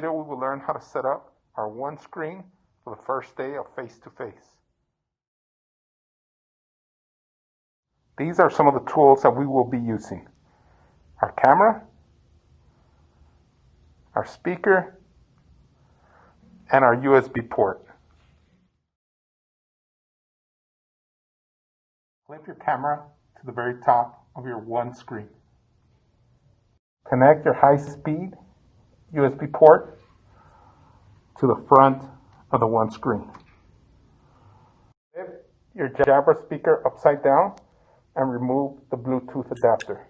video, we will learn how to set up our OneScreen for the first day of face-to-face. These are some of the tools that we will be using. Our camera, our speaker, and our USB port. Flip your camera to the very top of your OneScreen. Connect your high-speed USB port to the front of the OneScreen. Flip your Jabra speaker upside down and remove the Bluetooth adapter.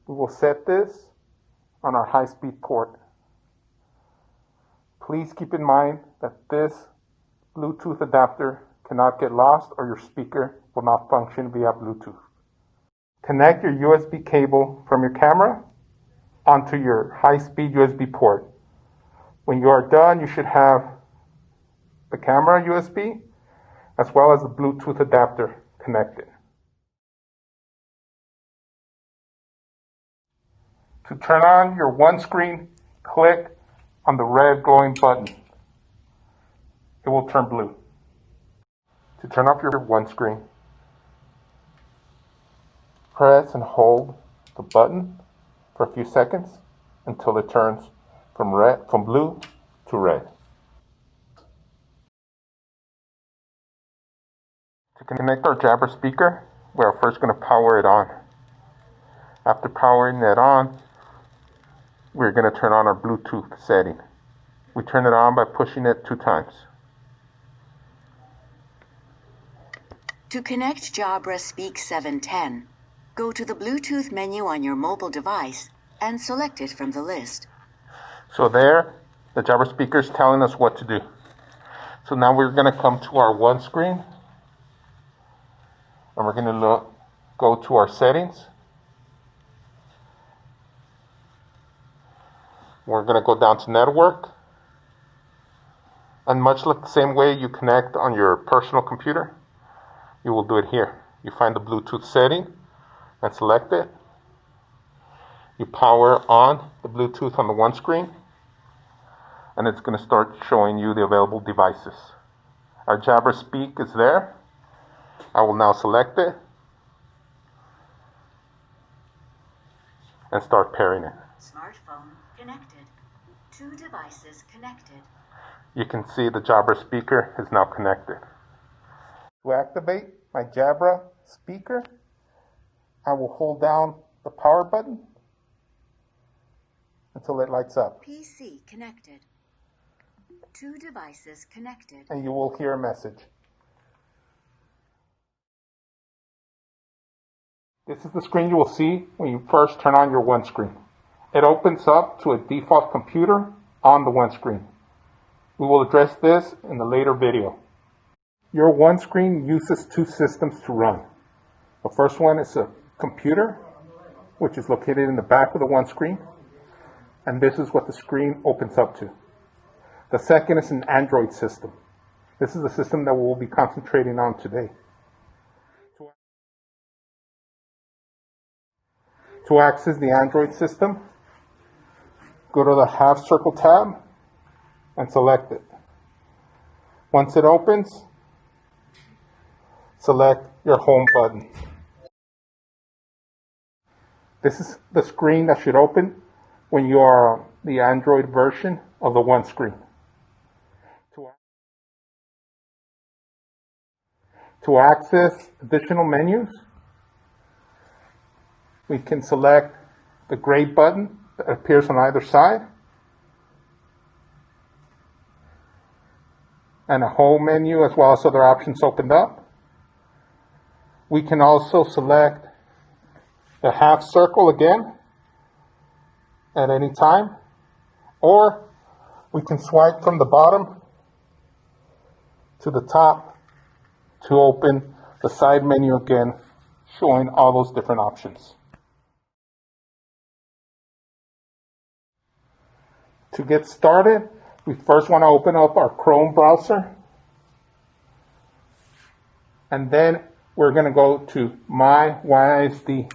We will set this on our high-speed port. Please keep in mind that this Bluetooth adapter cannot get lost or your speaker will not function via Bluetooth. Connect your USB cable from your camera onto your high-speed USB port. When you are done, you should have the camera USB as well as the Bluetooth adapter connected. To turn on your OneScreen, click on the red glowing button. It will turn blue. To turn off your OneScreen, press and hold the button for a few seconds until it turns from blue to red. To connect our Jabra speaker, we are first going to power it on. After powering it on, we're going to turn on our Bluetooth setting. We turn it on by pushing it 2 times. To connect Jabra Speak 710, go to the Bluetooth menu on your mobile device and select it from the list. So there, the Jabra speaker is telling us what to do. So now we're going to come to our OneScreen, and we're going to go to our settings. We're going to go down to network, and much like the same way you connect on your personal computer, you will do it here. You find the Bluetooth setting and select it. You power on the Bluetooth on the OneScreen, and it's going to start showing you the available devices. Our Jabra Speak is there. I will now select it and start pairing it. Smartphone connected. 2 devices connected. You can see the Jabra speaker is now connected. To activate my Jabra speaker, I will hold down the power button until it lights up. PC connected. 2 devices connected. And you will hear a message. This is the screen you will see when you first turn on your OneScreen. It opens up to a default computer on the OneScreen. We will address this in a later video. Your OneScreen uses 2 systems to run. The first one is a computer, which is located in the back of the OneScreen, and this is what the screen opens up to. The second is an Android system. This is the system that we'll be concentrating on today. To access the Android system, go to the half circle tab and select it. Once it opens, select your home button. This is the screen that should open when you are on the Android version of the OneScreen. To access additional menus, we can select the gray button that appears on either side, and a home menu as well as other options opened up. We can also select the half circle again at any time, or we can swipe from the bottom to the top to open the side menu again, showing all those different options. To get started, we first want to open up our Chrome browser, and then we're going to go to myysd.net.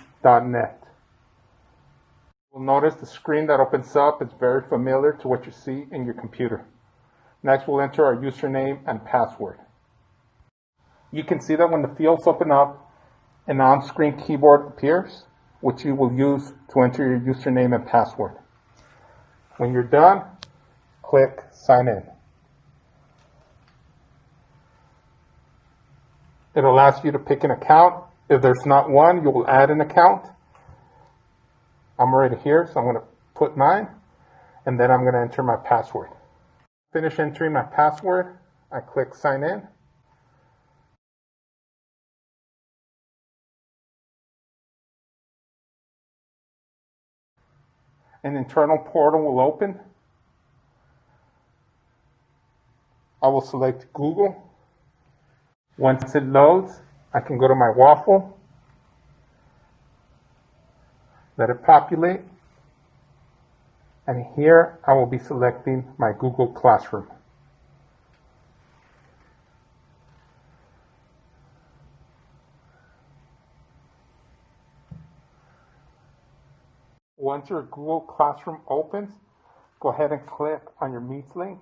You'll notice the screen that opens up is very familiar to what you see in your computer. Next, we'll enter our username and password. You can see that when the fields open up, an on-screen keyboard appears, which you will use to enter your username and password. When you're done, click Sign In. It'll ask you to pick an account. If there's not one, you will add an account. I'm already here, so I'm going to put mine, and then I'm going to enter my password. Finish entering my password. I click Sign In. An internal portal will open. I will select Google. Once it loads, I can go to my waffle, let it populate, and here I will be selecting my Google Classroom. Once your Google Classroom opens, go ahead and click on your Meets link.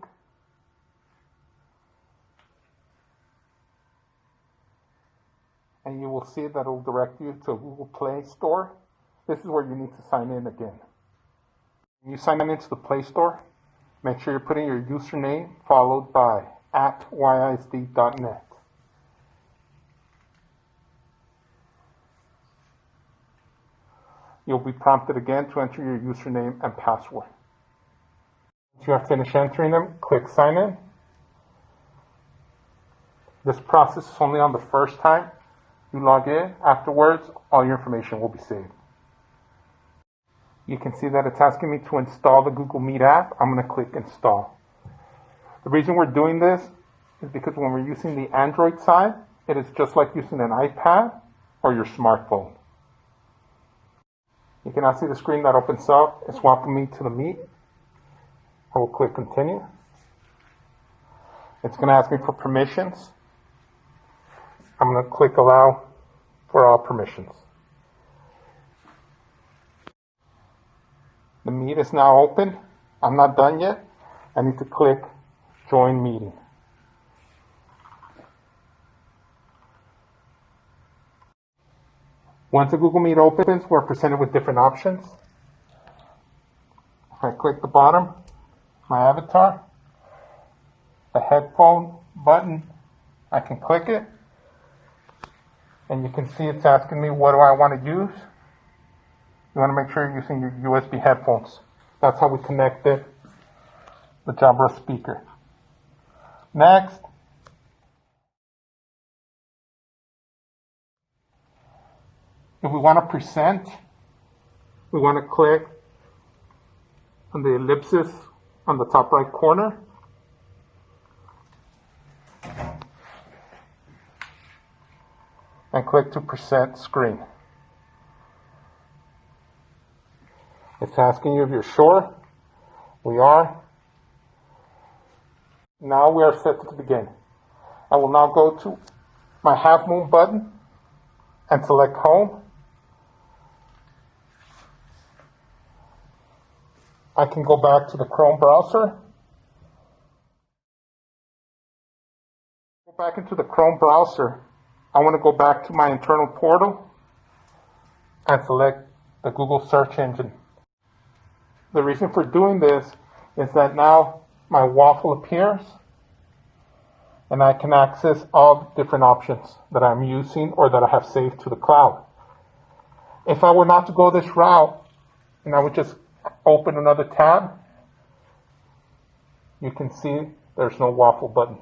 And you will see that it will direct you to a Google Play Store. This is where you need to sign in again. When you sign in into the Play Store, make sure you're putting your username followed by @yisd.net. You'll be prompted again to enter your username and password. Once you have finished entering them, click Sign In. This process is only on the first time you log in. Afterwards, all your information will be saved. You can see that it's asking me to install the Google Meet app. I'm going to click Install. The reason we're doing this is because when we're using the Android side, it is just like using an iPad or your smartphone. You can now see the screen that opens up. It's welcoming me to the Meet. I will click Continue. It's going to ask me for permissions. I'm going to click Allow for all permissions. The Meet is now open. I'm not done yet. I need to click Join Meeting. Once the Google Meet opens, we're presented with different options. If I click the bottom, my avatar, the headphone button, I can click it. And you can see it's asking me, what do I want to use? You want to make sure you're using your USB headphones. That's how we connected the Jabra speaker. Next, if we want to present, we want to click on the ellipsis on the top right corner. And click to present screen. It's asking you if you're sure. We are. Now we are set to begin. I will now go to my half moon button and select Home. I can go back to the Chrome browser. Go back into the Chrome browser. I want to go back to my internal portal and select the Google search engine. The reason for doing this is that now my waffle appears and I can access all the different options that I'm using or that I have saved to the cloud. If I were not to go this route and I would just open another tab, you can see there's no waffle button.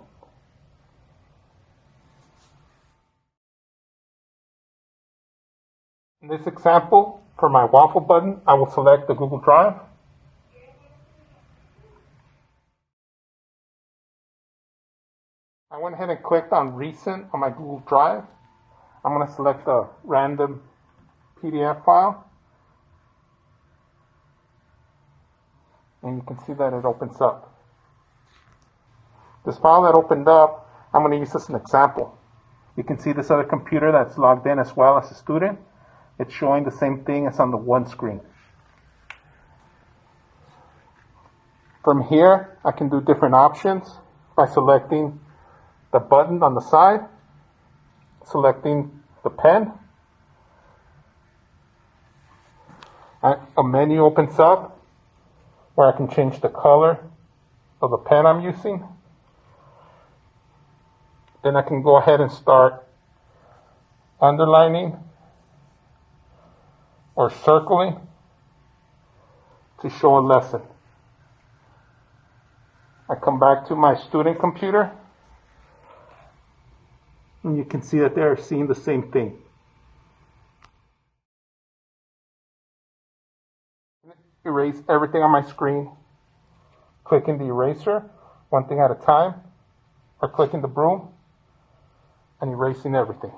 In this example, for my waffle button, I will select the Google Drive. I went ahead and clicked on Recent on my Google Drive. I'm going to select a random PDF file. And you can see that it opens up. This file that opened up, I'm going to use as an example. You can see this other computer that's logged in as well as a student. It's showing the same thing as on the OneScreen. From here, I can do different options by selecting the button on the side, selecting the pen. A menu opens up where I can change the color of the pen I'm using. Then I can go ahead and start underlining or circling to show a lesson. I come back to my student computer, and you can see that they're seeing the same thing. Erase everything on my screen, clicking the eraser one thing at a time, or clicking the broom and erasing everything.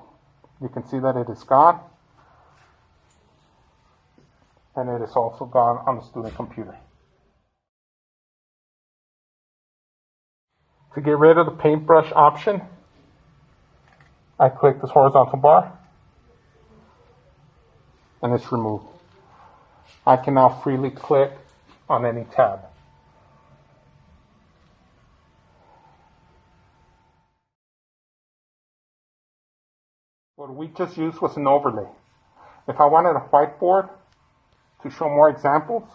You can see that it is gone, and it is also gone on the student computer. To get rid of the paintbrush option, I click this horizontal bar and it's removed. I can now freely click on any tab. What we just used was an overlay. If I wanted a whiteboard to show more examples,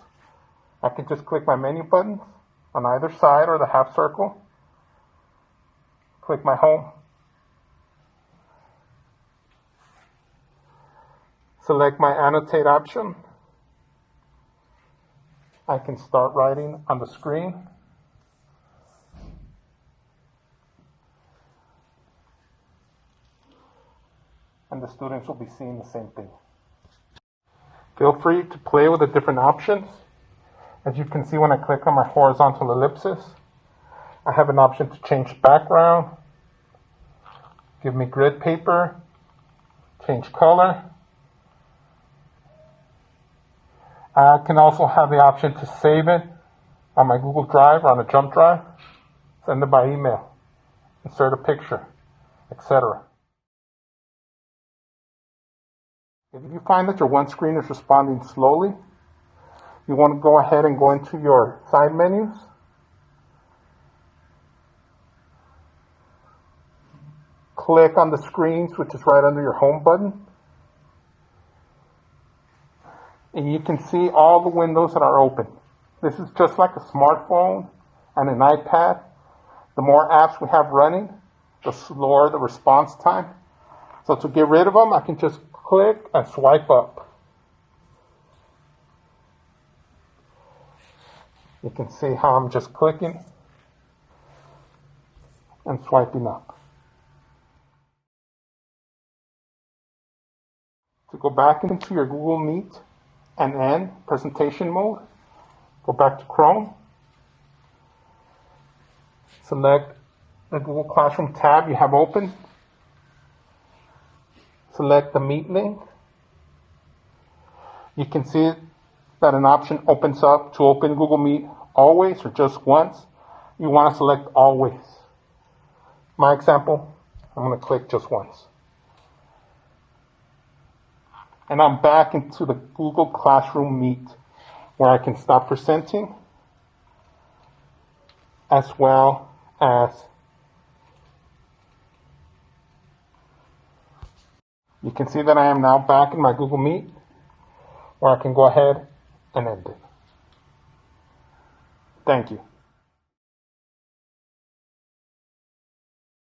I can just click my menu buttons on either side or the half circle, click my home, select my annotate option. I can start writing on the screen. And the students will be seeing the same thing. Feel free to play with the different options. As you can see, when I click on my horizontal ellipsis, I have an option to change background, give me grid paper, change color. I can also have the option to save it on my Google Drive or on a jump drive, send it by email, insert a picture, etc. If you find that your OneScreen is responding slowly, you want to go ahead and go into your side menus, click on the screens, which is right under your home button, and you can see all the windows that are open. This is just like a smartphone and an iPad. The more apps we have running, the slower the response time. So to get rid of them, I can just click and swipe up. You can see how I'm just clicking and swiping up. To go back into your Google Meet and end presentation mode, go back to Chrome, select the Google Classroom tab you have open, select the Meet link. You can see that an option opens up to open Google Meet always or just once. You want to select always. My example, I'm going to click just once. And I'm back into the Google Classroom Meet, where I can stop presenting, as well as you can see that I am now back in my Google Meet, where I can go ahead and end it. Thank you.